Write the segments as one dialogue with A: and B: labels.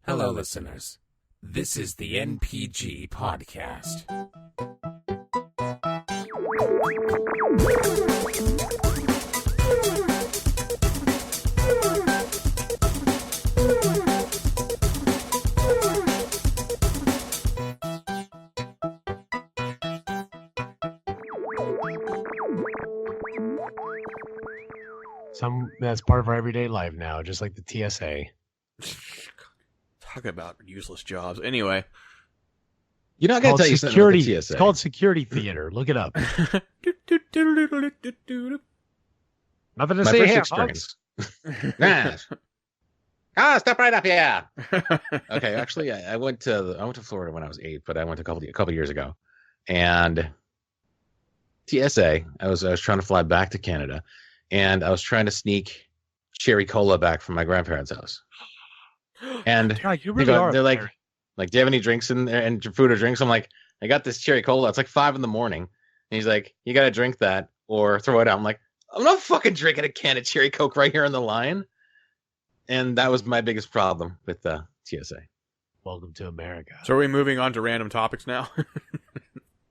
A: Hello, listeners. This is the NPG Podcast.
B: That's part of our everyday life now, just like the TSA.
C: Talk about useless jobs. Anyway,
D: you're not going to tell you
B: security.
D: Something with the TSA.
B: It's called security theater. Look it up. Nothing to
D: My
B: say
D: first
B: here,
D: experience.
B: folks.
D: Step right up here. Okay, actually, I went to Florida when I was 8, but I went a couple years ago, and TSA. I was trying to fly back to Canada, and I was trying to sneak cherry cola back from my grandparents' house. And
B: God, you really are.
D: They're like, do you have any drinks in there and food or drinks? I'm like, I got this cherry cola. It's like 5 a.m. And he's like, you got to drink that or throw it out. I'm like, I'm not fucking drinking a can of cherry Coke right here on the line. And that was my biggest problem with the TSA.
B: Welcome to America.
C: So are we moving on to random topics now?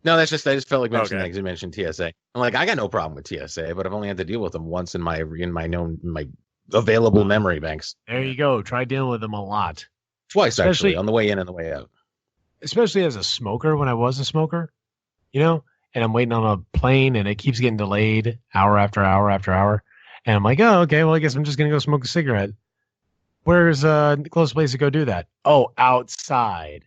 D: No, I just felt like mentioning that because you mentioned TSA. I'm like, I got no problem with TSA, but I've only had to deal with them once in my available memory banks.
B: There you go. Try dealing with them a lot.
D: Twice, actually, on the way in and the way out.
B: Especially as a smoker, when I was a smoker, and I'm waiting on a plane and it keeps getting delayed hour after hour after hour. And I'm like, oh, okay, well, I guess I'm just going to go smoke a cigarette. Where's the closest place to go do that? Oh, outside.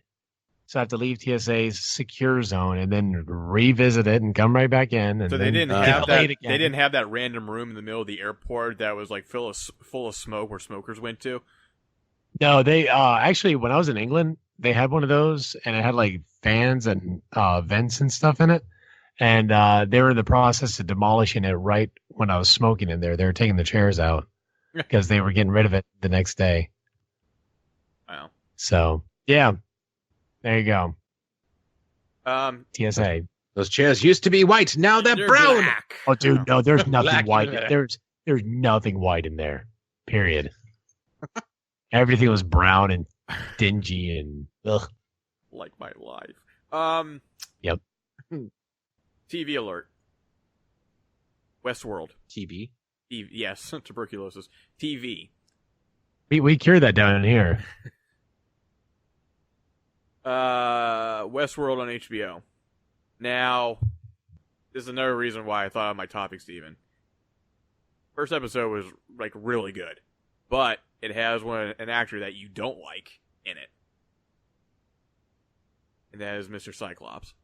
B: So I have to leave TSA's secure zone and then revisit it and come right back in. And
C: so they didn't have that.
B: Again.
C: They didn't have that random room in the middle of the airport that was like full of smoke where smokers went to.
B: No, they actually when I was in England, they had one of those and it had like fans and vents and stuff in it. And they were in the process of demolishing it right when I was smoking in there. They were taking the chairs out because they were getting rid of it the next day.
C: Wow.
B: So yeah. There you go. TSA.
D: Those chairs used to be white. Now they're brown.
C: Black.
B: Oh, dude, no, there's nothing
D: Black
B: white.
D: in there.
B: There's nothing white in there. Period. Everything was brown and dingy and ugh.
C: Like my life.
B: Yep.
C: TV alert. Westworld.
D: TB.
C: Yes, tuberculosis. TV.
B: We cured that down here.
C: Westworld on HBO. Now, this is another reason why I thought of my topic, Steven. First episode was like really good, but it has an actor that you don't like in it, and that is Mr. Cyclops.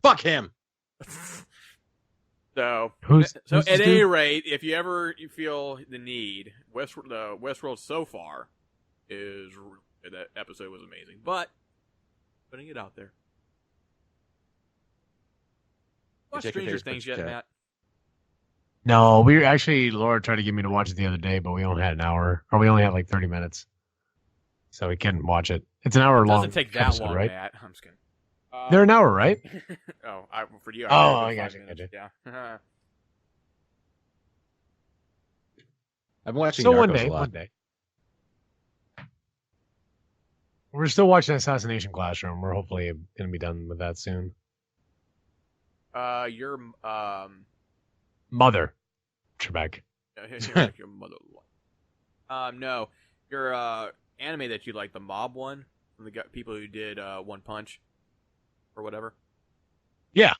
D: Fuck him.
C: So
B: Who's
C: at
B: this
C: any
B: dude?
C: rate, if you feel the need, Westworld so far is that episode was amazing, but putting it out there. Watch
D: Take your
C: Stranger
D: Facebook
C: Things yet,
D: chat.
C: Matt?
B: No, we were actually Laura tried to get me to watch it the other day, but we only had an hour, or we only had like 30 minutes, so we couldn't watch it. It's an hour
C: It
B: long.
C: doesn't take that
B: episode,
C: long,
B: right?
C: Matt. I'm just kidding.
B: They're an hour, right?
C: For you.
B: I got
C: 5
B: you,
C: minutes. Yeah.
D: I've been watching
B: So
D: Narcos
B: one
D: a lot.
B: day. We're still watching Assassination Classroom. We're hopefully going to be done with that soon.
C: Your
B: Mother, Trebek.
C: like your mother. No, your anime that you like, the Mob one from the people who did One Punch or whatever.
B: Yeah.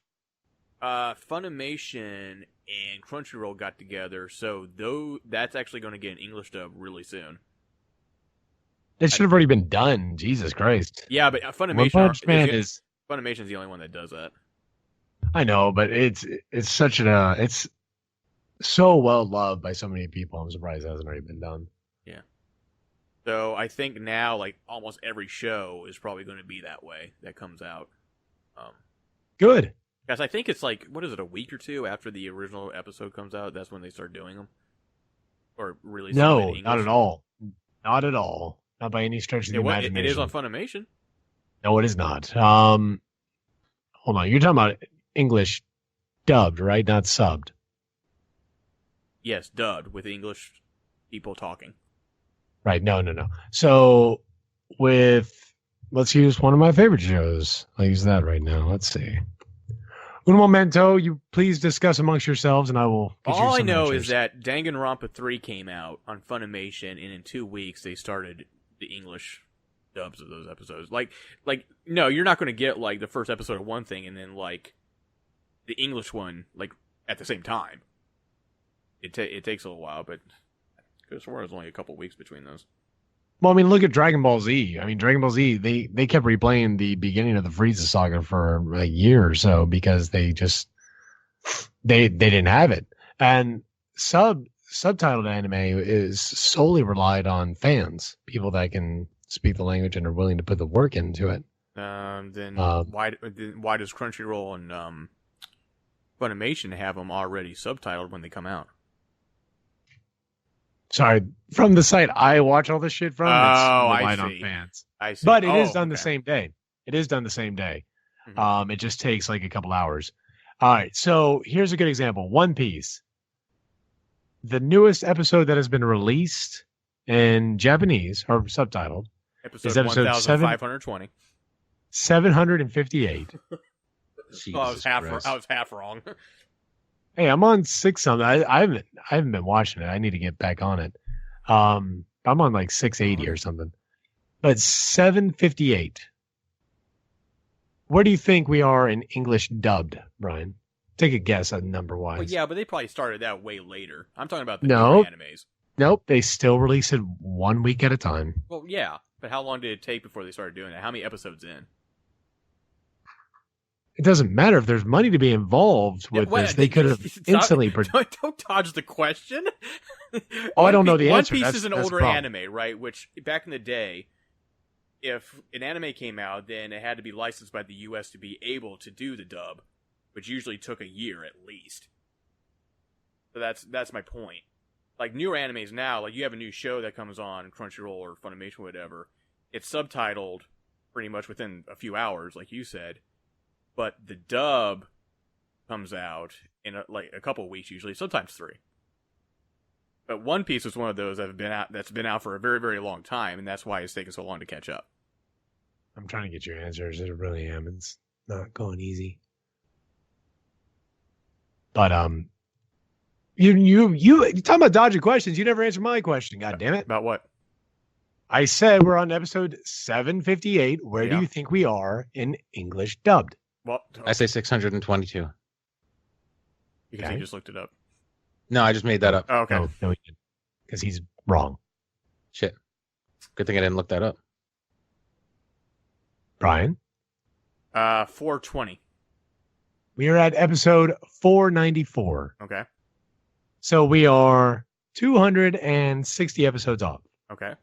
C: Funimation and Crunchyroll got together, so that's actually going to get an English dub really soon.
B: It should have already been done. Jesus Christ.
C: Yeah, but
B: One
C: Funimation
B: Punch Man is.
C: Funimation's the only one that does that.
B: I know, but it's such it's so well loved by so many people. I'm surprised it hasn't already been done.
C: Yeah. So I think now, like almost every show is probably going to be that way that comes out.
B: Good.
C: Guys, I think it's like what is it, a week or two after the original episode comes out? That's when they start doing them, or releasing them in
B: No,
C: English.
B: not at all. Not at all. Not by any stretch of the imagination.
C: It is on Funimation.
B: No, it is not. Hold on. You're talking about English dubbed, right? Not subbed.
C: Yes, dubbed with English people talking.
B: Right. No. So with, let's use one of my favorite shows. I'll use that right now. Let's see. Un momento, you please discuss amongst yourselves, and I will get you
C: All I
B: some
C: know
B: answers.
C: is that Danganronpa 3 came out on Funimation, and in 2 weeks they started the English dubs of those episodes. No, you're not going to get like the first episode of one thing and then like the English one like at the same time. It takes a little while, but I could have sworn it was only a couple weeks between those.
B: Well, I mean, look at Dragon Ball Z. I mean, Dragon Ball Z, they kept replaying the beginning of the Frieza saga for a year or so because they didn't have it. And subtitled anime is solely relied on fans, people that can speak the language and are willing to put the work into it.
C: Then why does Crunchyroll and Funimation have them already subtitled when they come out?
B: Sorry, from the site I watch all this shit from, it's relied on
C: see.
B: fans.
C: I see.
B: But it is done
C: okay.
B: the same day. It is done the same day.
C: Mhm.
B: It just takes like a couple hours. All right, so here's a good example. One Piece. The newest episode that has been released in Japanese or subtitled
C: Episode
B: is episode
C: 1520.
B: 758.
D: Jesus
C: I was
D: Christ.
C: half wrong.
B: Hey, I'm on 6 something. I haven't been watching it. I need to get back on it. I'm on like 680 or something. But 758. Where do you think we are in English dubbed, Brian? Take a guess at number wise.
C: Well, yeah, but they probably started that way later. I'm talking about the
B: No.
C: newer animes.
B: Nope, they still release it 1 week at a time.
C: Well, yeah, but how long did it take before they started doing that? How many episodes in?
B: It doesn't matter if there's money to be involved with this. They could have instantly.
C: Don't dodge the question.
B: Oh, I don't know the answer.
C: One Piece
B: That's-
C: is an
B: that's the
C: older
B: problem.
C: anime, right? Which back in the day, if an anime came out, then it had to be licensed by the U.S. to be able to do the dub, which usually took a year at least. So that's my point. Like newer animes now, like you have a new show that comes on Crunchyroll or Funimation, whatever. It's subtitled pretty much within a few hours, like you said. But the dub comes out in a couple of weeks usually, sometimes 3. But One Piece is one of those that's been out for a very, very long time, and that's why it's taken so long to catch up.
B: I'm trying to get your answers. I really am. It's not going easy. But you talking about dodging questions. You never answered my question. God damn it!
C: About what?
B: I said we're on episode 758. Where do
C: Yeah.
B: you think we are in English dubbed?
C: Well,
D: I say 622.
C: because
B: Okay.
C: he just looked it up.
D: No, I just made that up.
C: Oh, okay.
B: No, he didn't, because he's wrong.
D: Shit. Good thing I didn't look that up.
B: Brian,
C: 420.
B: we are at episode 494.
C: Okay.
B: So we are 260 episodes off.
C: Okay.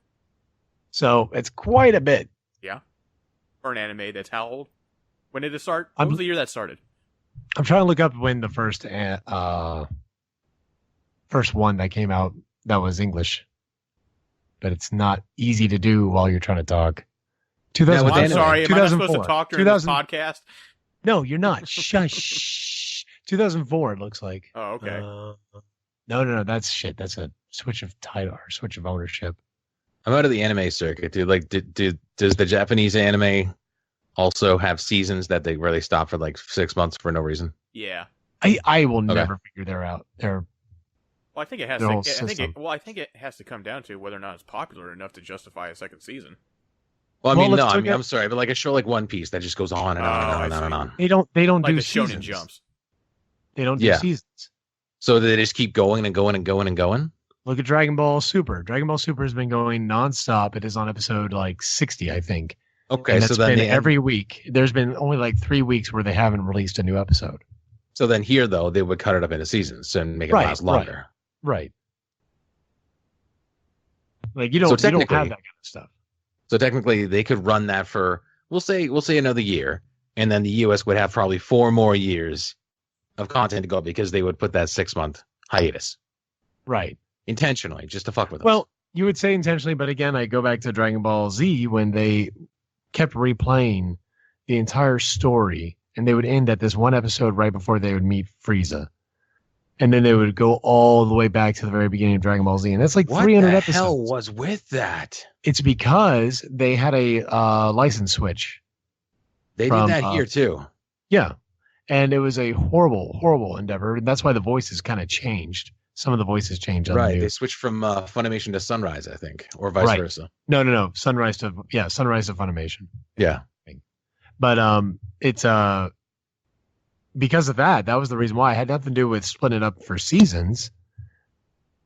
B: So it's quite a bit.
C: For an anime that's how old? When did it start? What was the year that started?
B: I'm trying to look up when the first one that came out that was English, but it's not easy to do while you're trying to talk.
D: with
C: I'm
D: anime.
C: sorry, am I not supposed to
B: 2004.
C: talk during this
B: 2000
C: podcast?
B: No, you're not. Shush. 2004. It looks like.
C: Oh, okay.
B: No. That's shit. That's a switch of title or switch of ownership.
D: I'm out of the anime circuit, dude. Like, does the Japanese anime also have seasons where they stop for like 6 months for no reason?
C: Yeah.
B: I will
D: Okay.
B: never figure that out. They're
C: Well, I think it has
B: Their
C: to.
B: whole
C: I think it has to come down to whether or not it's popular enough to justify a second season.
D: Well, I
B: Well,
D: mean,
B: let's
D: no,
B: look
D: I'm sorry, but like a show like One Piece that just goes on and on and
C: Oh,
D: on and
C: I
D: on and
C: see.
D: on.
B: they don't
C: Like
B: do
C: the Shonen
B: seasons.
C: Jumps.
B: They don't do
D: Yeah.
B: seasons.
D: So they just keep going and going and going and going.
B: Look at Dragon Ball Super. Dragon Ball Super has been going nonstop. It is on episode like 60, I think.
D: Okay,
B: And
D: so
B: that's
D: then
B: been
D: the
B: every week. There's been only like 3 weeks where they haven't released a new episode.
D: so then here though they would cut it up into seasons and make it
B: Right,
D: last longer.
B: Right. Like you don't have
D: technically-
B: that kind of stuff.
D: So technically they could run that for we'll say another year, and then the US would have probably 4 more years of content to go because they would put that 6-month hiatus
B: Right.
D: intentionally just to fuck with us.
B: Well, you would say intentionally, but again, I go back to Dragon Ball Z when they kept replaying the entire story, and they would end at this one episode right before they would meet Frieza. And then they would go all the way back to the very beginning of Dragon Ball Z. And that's like
D: what
B: 300
D: the
B: episodes.
D: hell was with that?
B: It's because they had a license switch.
D: They
B: From,
D: did that here too.
B: Yeah. And it was a horrible, horrible endeavor. And that's why the voices kind of changed. Some of the voices changed on the
D: Right.
B: new.
D: They switched from Funimation to Sunrise, I think, or vice
B: Right.
D: versa.
B: No. Sunrise to Funimation.
D: Yeah.
B: But it's because of that. That was the reason why. It had nothing to do with splitting it up for seasons.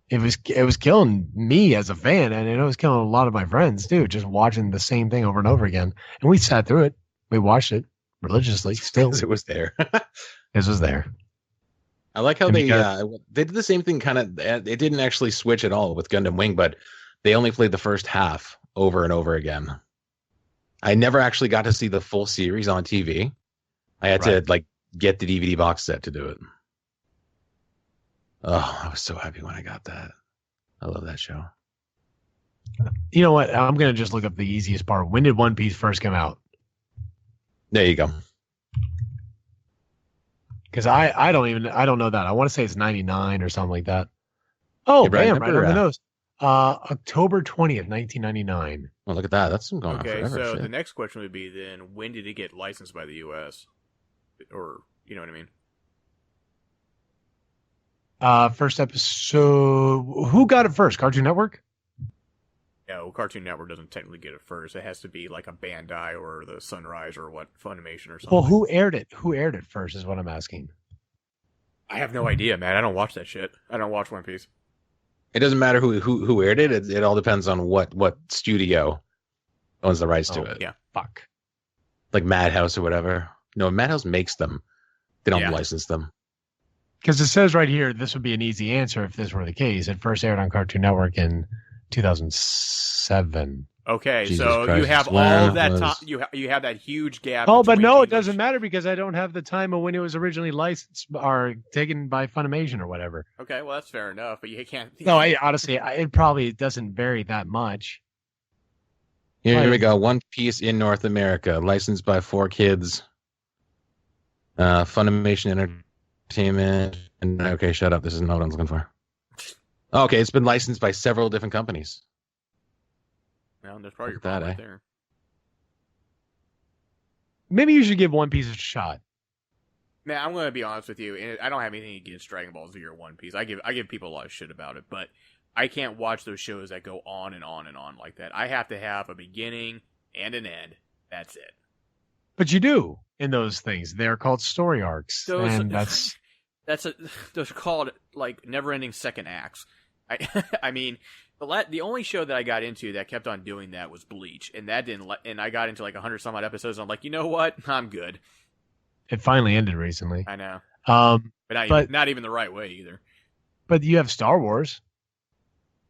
B: It was killing me as a fan, and it was killing a lot of my friends too. Just watching the same thing over and over again, and we sat through it. We watched it religiously. Still,
D: It was there.
B: this was there.
D: I like how
B: And
D: they
B: because-
D: they did the same thing. Kind of, they didn't actually switch at all with Gundam Wing, but they only played the first half over and over again. I never actually got to see the full series on TV. I had to like get the DVD box set to do it. Oh, I was so happy when I got that. I love that show.
B: You know what? I'm gonna just look up the easiest part. When did One Piece first come out?
D: There you go.
B: Because I don't know that. I want to say it's 99 or something like that. Oh,
D: Hey, Brian,
B: bam, right on the
D: remember,
B: nose. October 20th, 1999.
D: Oh, look at that. That's been going on
C: Okay,
D: forever.
C: so
D: shit.
C: the next question would be then, when did it get licensed by the U.S.? Or, you know what I mean?
B: First episode. Who got it first? Cartoon Network?
C: Yeah, well, Cartoon Network doesn't technically get it first. It has to be like a Bandai or the Sunrise or what, Funimation or something.
B: Well, who aired it? Who aired it first is what I'm asking.
C: I have no idea, man. I don't watch that shit. I don't watch One Piece.
D: It doesn't matter who aired it. It all depends on what studio owns the rights to
B: Oh,
D: it.
C: Yeah.
B: Fuck.
D: Like Madhouse or whatever. No, Madhouse makes them. They don't
C: Yeah.
D: license them.
B: Because it says right here, this would be an easy answer if this were the case. It first aired on Cartoon Network in 2007.
C: Okay,
D: Jesus
C: so
D: Christ,
C: you have
D: when
C: all of that
D: was-
C: time. You have that huge gap.
B: Oh, but
C: between
B: no, it
C: English-
B: doesn't matter because I don't have the time of when it was originally licensed or taken by Funimation or whatever.
C: Okay, well that's fair enough, but you can't.
B: No, honestly, it probably doesn't vary that much.
D: Here we go. One Piece in North America, licensed by 4Kids, Funimation Entertainment. And okay, shut up. This isn't what I'm looking for. Okay, it's been licensed by several different companies.
C: Well, that's probably your
D: Look at
C: problem
D: that,
C: right there.
B: Maybe you should give One Piece a shot.
C: Man, I'm gonna be honest with you, and I don't have anything against Dragon Ball Z or One Piece. I give people a lot of shit about it, but I can't watch those shows that go on and on and on like that. I have to have a beginning and an end. That's it.
B: But you do in those things. They're called story arcs.
C: Those-
B: And that's
C: Those are called like never-ending second acts. I mean, the only show that I got into that kept on doing that was Bleach, and that didn't. And I got into like 100 some odd episodes. And I'm like, you know what? I'm good.
B: it finally ended recently.
C: I know,
B: But
C: but not even the right way either.
B: you have Star Wars.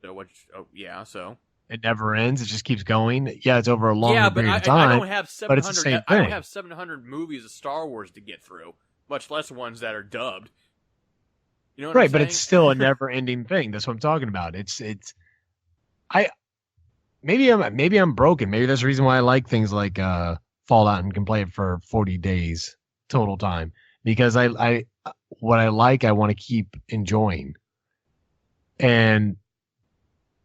C: So what? Oh yeah, so
B: It never ends. It just keeps going. Yeah, it's over a long
C: yeah, but
B: period
C: I
B: of time.
C: don't have
B: but it's the
C: 700.
B: same
C: I don't
B: thing.
C: have 700 movies of Star Wars to get through, much less ones that are dubbed. You know what
B: Right,
C: I'm
B: but
C: saying?
B: it's still a never-ending thing. That's what I'm talking about. Maybe I'm broken. Maybe that's the reason why I like things like Fallout and can play it for 40 days total time because I what I like I want to keep enjoying, and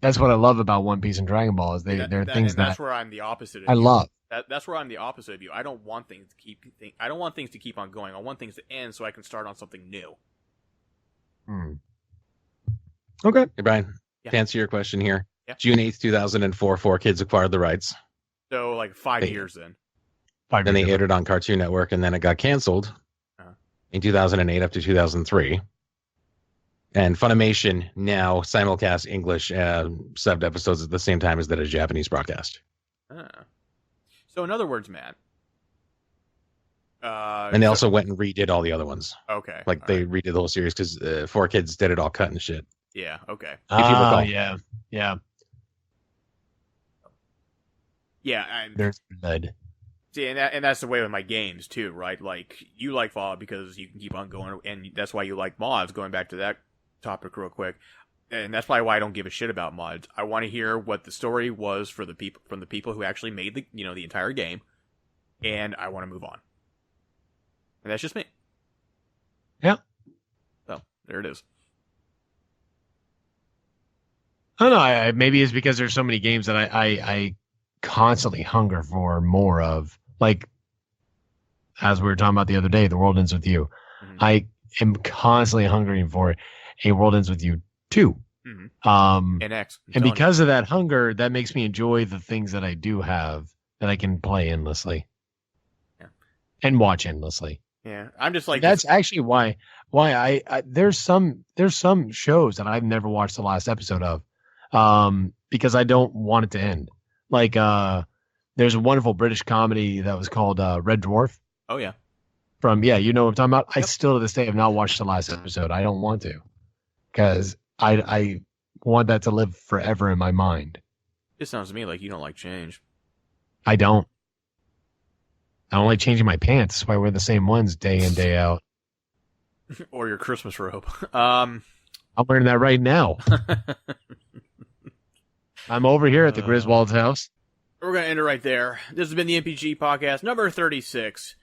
B: that's what I love about One Piece and Dragon Ball is they're things
C: and that's
B: that
C: where I'm the opposite of
B: I
C: you.
B: love.
C: That's where I'm the opposite of you. I don't want things to keep. I don't want things to keep on going. I want things to end so I can start on something new.
B: Okay.
D: Hey, Brian,
C: Yeah.
D: to answer your question here,
C: Yeah.
D: June 8th, 2004, 4Kids acquired the rights.
C: So like 5
D: Hey.
C: years then.
B: Five
D: Then they
B: years
D: aired it on Cartoon Network, and then it got canceled
C: Uh-huh.
D: in 2008 up to 2003. And Funimation now simulcast English subbed episodes at the same time as that a Japanese broadcast.
C: Ah. So in other words, Matt.
D: And they also went and redid all the other ones.
C: okay.
D: Like
C: all
D: they
C: right.
D: redid the whole series because 4Kids did it all cut and shit.
C: Yeah. Okay.
D: if you recall.
B: Yeah.
C: Yeah.
B: There's blood.
C: See, and that's the way with my games too, right? Like you like Fallout because you can keep on going, and that's why you like mods. Going back to that topic real quick, and that's probably why I don't give a shit about mods. I want to hear what the story was for the people from the people who actually made the entire game, and I want to move on. And that's just me.
B: Yeah.
C: So there it is.
B: I don't know. Maybe it's because there's so many games that I constantly hunger for more of. Like, as we were talking about the other day, The World Ends With You.
C: Mhm.
B: I am constantly hungering for A World Ends With You 2.
C: And X.
B: And because of that hunger, that makes me enjoy the things that I do have that I can play endlessly.
C: Yeah.
B: And watch endlessly.
C: Yeah, I'm just like
B: That's actually why I there's some shows that I've never watched the last episode of, because I don't want it to end. Like there's a wonderful British comedy that was called Red Dwarf.
C: Oh yeah.
B: You know what I'm talking about. I
C: Yep.
B: still to this day have not watched the last episode. I don't want to, because I want that to live forever in my mind.
C: It sounds to me like you don't like change.
B: I don't like changing my pants. That's why I wear the same ones day in, day out.
C: Or your Christmas robe.
B: I'm wearing that right now. I'm over here at the Griswold's house.
C: We're going to end it right there. This has been the MPG Podcast, number 36,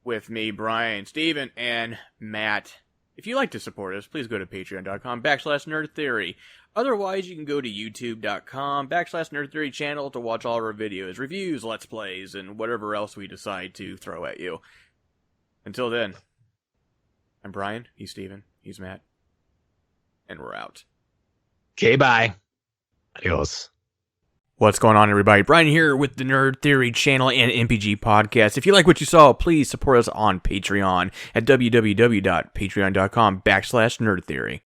C: with me, Brian, Steven, and Matt. If you'd like to support us, please go to patreon.com/nerdtheory. Otherwise, you can go to youtube.com/nerdtheory channel to watch all of our videos, reviews, let's plays, and whatever else we decide to throw at you. Until then, I'm Brian, he's Steven, he's Matt, and we're out.
B: Okay, bye. Adios.
C: What's going on, everybody? Brian here with the Nerd Theory channel and MPG podcast. If you like what you saw, please support us on Patreon at www.patreon.com/nerdtheory.